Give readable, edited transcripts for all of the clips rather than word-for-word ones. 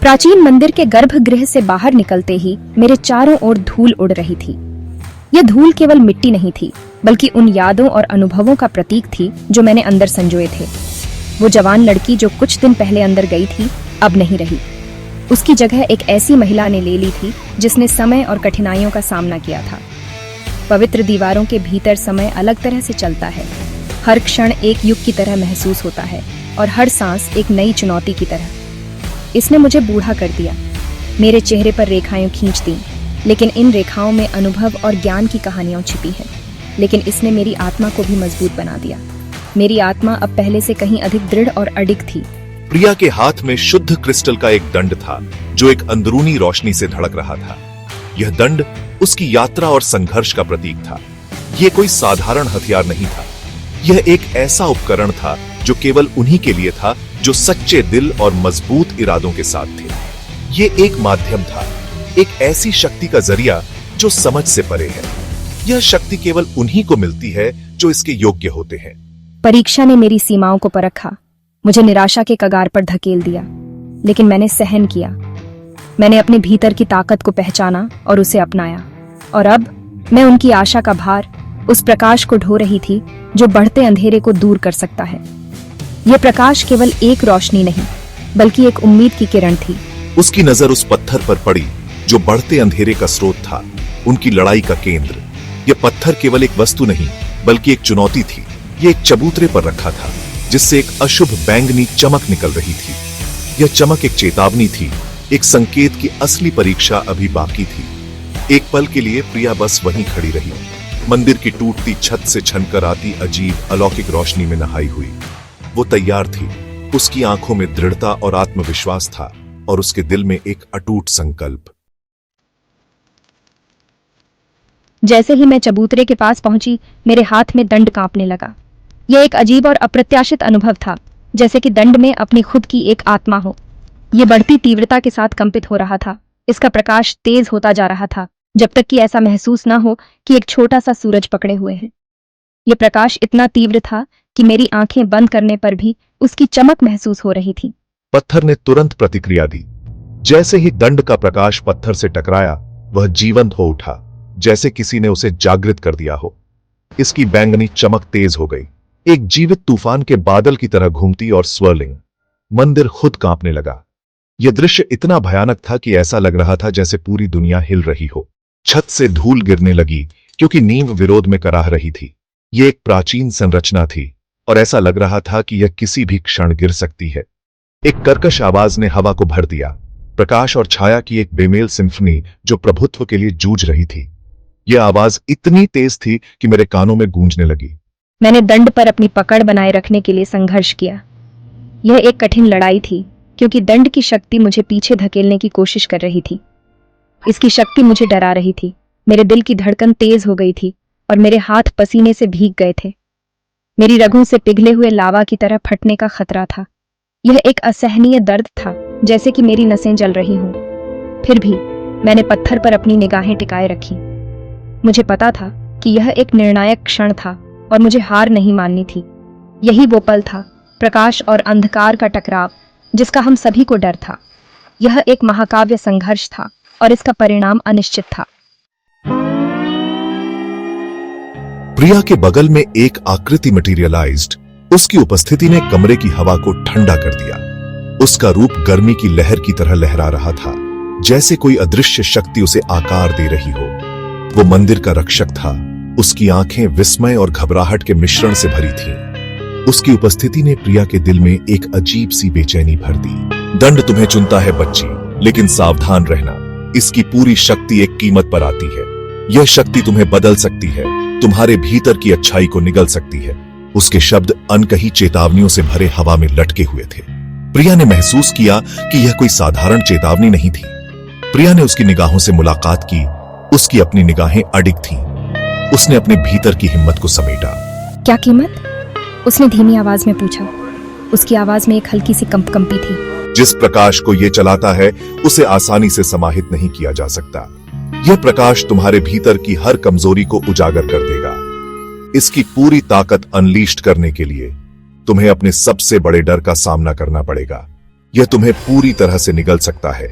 प्राचीन मंदिर के गर्भगृह से बाहर निकलते ही मेरे चारों ओर धूल उड़ रही थी। यह धूल केवल मिट्टी नहीं थी, बल्कि उन यादों और अनुभवों का प्रतीक थी जो मैंने अंदर संजोए थे। वो जवान लड़की जो कुछ दिन पहले अंदर गई थी, अब नहीं रही। उसकी जगह एक ऐसी महिला ने ले ली थी जिसने समय और कठिनाइयों का सामना किया था। पवित्र दीवारों के भीतर समय अलग तरह से चलता है। हर क्षण एक युग की तरह महसूस होता है और हर सांस एक नई चुनौती की तरह। इसने मुझे बूढ़ा कर दिया। मेरे चेहरे पर रेखाएं खींच दी, लेकिन इन रेखाओं में अनुभव और ज्ञान की कहानियां छिपी हैं। लेकिन इसने मेरी आत्मा को भी मजबूत बना दिया। मेरी आत्मा अब पहले से कहीं अधिक दृढ़ और अडिग थी। प्रिया के हाथ में शुद्ध क्रिस्टल का एक दंड था जो एक अंदरूनी रोशनी से धड़क रहा था। यह दंड उसकी यात्रा और संघर्ष का प्रतीक था। यह कोई साधारण हथियार नहीं था। यह एक ऐसा उपकरण था जो केवल उन्हीं के लिए था जो सच्चे दिल और मजबूत इरादों के साथ थे। यह एक माध्यम था, एक ऐसी शक्ति का जरिया जो समझ से परे है। यह शक्ति केवल उन्हीं को मिलती है जो इसके योग्य होते हैं। परीक्षा ने मेरी सीमाओं को परखा, मुझे निराशा के कगार पर धकेल दिया, लेकिन मैंने सहन किया। मैंने अपने भीतर की ताकत को पहचाना और उसे अपनाया, और अब मैं उनकी आशा का भार, उस प्रकाश को ढो रही थी जो बढ़ते अंधेरे को दूर कर सकता है। यह प्रकाश केवल एक रोशनी नहीं, बल्कि एक उम्मीद की किरण थी। उसकी नजर उस पत्थर पर पड़ी जो बढ़ते अंधेरे का स्रोत था, उनकी लड़ाई का केंद्र। यह पत्थर केवल एक वस्तु नहीं, बल्कि एक चुनौती थी। यह एक चबूतरे पर रखा था जिससे एक अशुभ बैंगनी चमक निकल रही थी। यह चमक एक चेतावनी थी, एक संकेत की असली परीक्षा अभी बाकी थी। एक पल के लिए प्रिया बस वहीं खड़ी रही, मंदिर की टूटती छत से छनकर आती अजीब अलौकिक रोशनी में नहाई हुई। वो तैयार थी। उसकी आंखों में दृढ़ता और आत्मविश्वास था, और उसके दिल में एक अटूट संकल्प। जैसे ही मैं चबूतरे के पास पहुंची, मेरे हाथ में दंड कांपने लगा। यह एक अजीब और अप्रत्याशित अनुभव था, जैसे कि दंड में अपनी खुद की एक आत्मा हो। यह बढ़ती तीव्रता के साथ कंपित हो रहा था। इसका प्रकाश तेज होता जा रहा था, जब तक कि ऐसा महसूस न हो कि एक छोटा सा सूरज पकड़े हुए है। यह प्रकाश इतना तीव्र था कि मेरी आंखें बंद करने पर भी उसकी चमक महसूस हो रही थी। पत्थर ने तुरंत प्रतिक्रिया दी। जैसे ही दंड का प्रकाश पत्थर से टकराया, वह जीवंत हो उठा, जैसे किसी ने उसे जागृत कर दिया हो। इसकी बैंगनी चमक तेज हो गई, एक जीवित तूफान के बादल की तरह घूमती और स्वर्लिंग। मंदिर खुद कांपने लगा। यह दृश्य इतना भयानक था कि ऐसा लग रहा था जैसे पूरी दुनिया हिल रही हो। छत से धूल गिरने लगी क्योंकि नींव विरोध में कराह रही थी। यह एक प्राचीन संरचना थी और ऐसा लग रहा था कि यह किसी भी क्षण गिर सकती है। एक कर्कश आवाज ने हवा को भर दिया, प्रकाश और छाया की एक बेमेल सिम्फनी जो प्रभुत्व के लिए जूझ रही थी। यह आवाज इतनी तेज थी कि मेरे कानों में गूंजने लगी। मैंने दंड पर अपनी पकड़ बनाए रखने के लिए संघर्ष किया। यह एक कठिन लड़ाई थी, क्योंकि दंड की शक्ति मुझे पीछे धकेलने की कोशिश कर रही थी। इसकी शक्ति मुझे डरा रही थी। मेरे दिल की धड़कन तेज हो गई थी और मेरे हाथ पसीने से भीग गए थे। मेरी रगों से पिघले हुए लावा की तरह फटने का खतरा था। यह एक असहनीय दर्द था, जैसे कि मेरी नसें जल रही हों। फिर भी मैंने पत्थर पर अपनी निगाहें टिकाए रखी। मुझे पता था कि यह एक निर्णायक क्षण था और मुझे हार नहीं माननी थी। यही वो पल था, प्रकाश और अंधकार का टकराव, जिसका हम सभी को डर था। यह एक महाकाव्य संघर्ष था और इसका परिणाम अनिश्चित था। प्रिया के बगल में एक आकृति मटीरियलाइज्ड। उसकी उपस्थिति ने कमरे की हवा को ठंडा कर दिया। उसका रूप गर्मी की लहर की तरह लहरा रहा था, जैसे कोई अदृश्य शक्ति उसे आकार दे रही हो। वो मंदिर का रक्षक था। उसकी आंखें विस्मय और घबराहट के मिश्रण से भरी थीं। उसकी उपस्थिति ने प्रिया के दिल में एक अजीब सी बेचैनी भर दी। दंड तुम्हें चुनता है बच्ची, लेकिन सावधान रहना। इसकी पूरी शक्ति एक कीमत पर आती है। यह शक्ति तुम्हें बदल सकती है, तुम्हारे भीतर की अच्छाई को निगल सकती है। उसके शब्द अनकही चेतावनियों से भरे हवा में लटके हुए थे। प्रिया ने महसूस किया कि यह कोई साधारण चेतावनी नहीं थी। प्रिया ने उसकी निगाहों से मुलाकात की। उसकी अपनी निगाहें अडिग थीं। उसने अपने भीतर की हिम्मत को समेटा। क्या कीमत? उसने धीमी आवाज में पूछा। उसकी आवाज में एक हल्की सी कंपकंपी थी। जिस प्रकाश को यह चलाता है, उसे आसानी से समाहित नहीं किया जा सकता। यह प्रकाश तुम्हारे भीतर की हर कमजोरी को उजागर कर देगा। इसकी पूरी ताकत अनलीश्ड करने के लिए तुम्हें अपने सबसे बड़े डर का सामना करना पड़ेगा। यह तुम्हें पूरी तरह से निगल सकता है।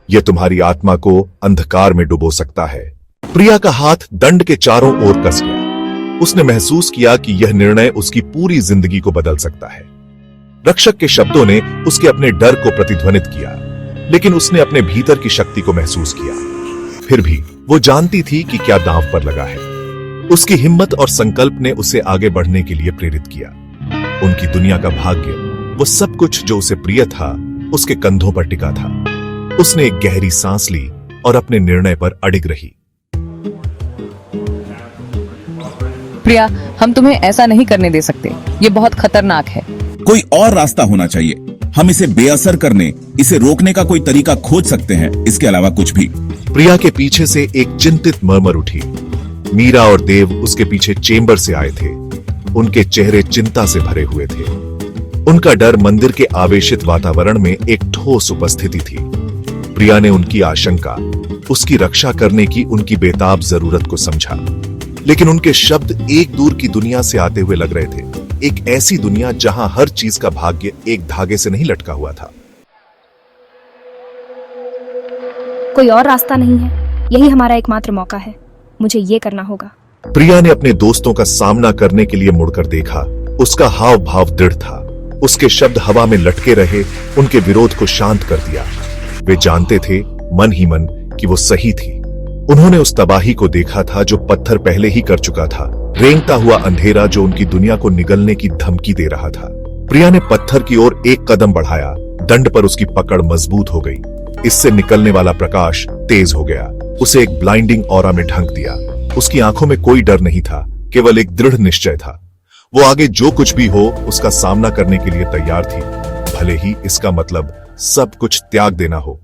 यह तुम्हारी आत्मा को अंधकार में डुबो सकता है। प्रिया का हाथ दंड के चारों ओर कस गया। उसने महसूस किया कि यह निर्णय उसकी पूरी जिंदगी को बदल सकता है। रक्षक के शब्दों ने उसके अपने डर को प्रतिध्वनित किया, लेकिन उसने अपने भीतर की शक्ति को महसूस किया। फिर भी वो जानती थी कि क्या दांव पर लगा है। उसकी हिम्मत और संकल्प ने उसे आगे बढ़ने के लिए प्रेरित किया। उनकी दुनिया का भाग्य, वो सब कुछ जो उसे प्रिय था, उसके कंधों पर टिका था। उसने एक गहरी सांस ली और अपने निर्णय पर अडिग रही। प्रिया, हम तुम्हें ऐसा नहीं करने दे सकते। ये बहुत खतरनाक है। कोई और रास्ता होना चाहिए। हम इसे बेअसर करने, इसे रोकने का कोई तरीका खोज सकते हैं, इसके अलावा कुछ भी। प्रिया के पीछे से एक चिंतित मर्मर उठी। मीरा और देव उसके पीछे चेंबर से आए थे। उनके चेहरे चिंता से भरे हुए थे। उनका डर मंदिर के आवेशित वातावरण में एक ठोस उपस्थिति थी। प्रिया ने उनकी आशंका, उसकी रक्षा करने की उनकी बेताब जरूरत को समझा, लेकिन उनके शब्द एक दूर की दुनिया से आते हुए लग रहे थे। एक ऐसी दुनिया जहां हर चीज का भाग्य एक धागे से नहीं लटका हुआ था। कोई और रास्ता नहीं है, यही हमारा एकमात्र मौका है। मुझे ये करना होगा। प्रिया ने अपने दोस्तों का सामना करने के लिए मुड़कर देखा। उसका हाव भाव दृढ़ था। उसके शब्द हवा में लटके रहे, उनके विरोध को शांत कर दिया। वे जानते थे मन ही मन कि वो सही थी। उन्होंने उस तबाही को देखा था जो पत्थर पहले ही कर चुका था, रेंगता हुआ अंधेरा जो उनकी दुनिया को निगलने की धमकी दे रहा था। प्रिया ने पत्थर की ओर एक कदम बढ़ाया। दंड पर उसकी पकड़ मजबूत हो गई। इससे निकलने वाला प्रकाश तेज हो गया, उसे एक ब्लाइंडिंग ऑरा में ढक दिया। उसकी आंखों में कोई डर नहीं था, केवल एक दृढ़ निश्चय था। वो आगे जो कुछ भी हो उसका सामना करने के लिए तैयार थी, भले ही इसका मतलब सब कुछ त्याग देना हो।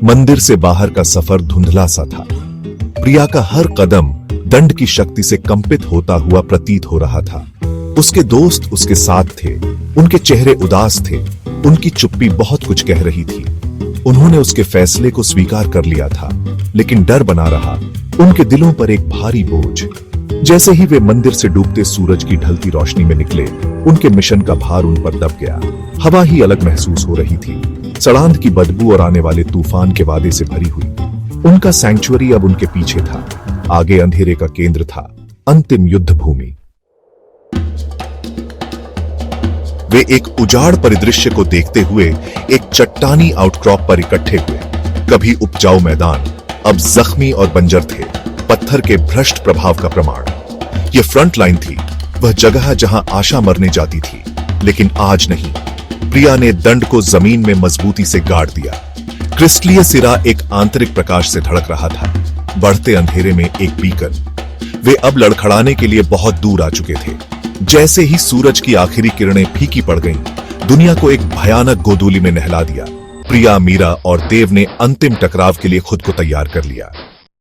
मंदिर से बाहर का सफर धुंधला सा था। प्रिया का हर कदम दंड की शक्ति से कंपित होता हुआ प्रतीत हो रहा था। उसके दोस्त उसके साथ थे, उनके चेहरे उदास थे, उनकी चुप्पी बहुत कुछ कह रही थी। उन्होंने उसके फैसले को स्वीकार कर लिया था, लेकिन डर बना रहा, उनके दिलों पर एक भारी बोझ। जैसे ही वे मंदिर से डूबते सूरज की ढलती रोशनी में निकले, उनके मिशन का भार उन पर दब गया। हवा ही अलग महसूस हो रही थी, सड़ांध की बदबू और आने वाले तूफान के वादे से भरी हुई। उनका सैंक्चुअरी अब उनके पीछे था, आगे अंधेरे का केंद्र था, अंतिम युद्ध भूमि। वे एक उजाड़ परिदृश्य को देखते हुए एक चट्टानी आउटक्रॉप पर इकट्ठे हुए। कभी उपजाऊ मैदान, अब जख्मी और बंजर थे, पत्थर के भ्रष्ट प्रभाव का प्रमाण। यह फ्रंट लाइन थी, वह जगह जहां आशा मरने जाती थी, लेकिन आज नहीं। प्रिया ने दंड को जमीन में मजबूती से गाड़ दिया। क्रिस्टलीय सिरा एक आंतरिक प्रकाश से धड़क रहा था, बढ़ते अंधेरे में एक बीकन। वे अब लड़खड़ाने के लिए बहुत दूर आ चुके थे। जैसे ही सूरज की आखिरी किरणें फीकी पड़ गईं, दुनिया को एक भयानक गोदूली में नहला दिया। प्रिया, मीरा और देव ने अंतिम टकराव के लिए खुद को तैयार कर लिया।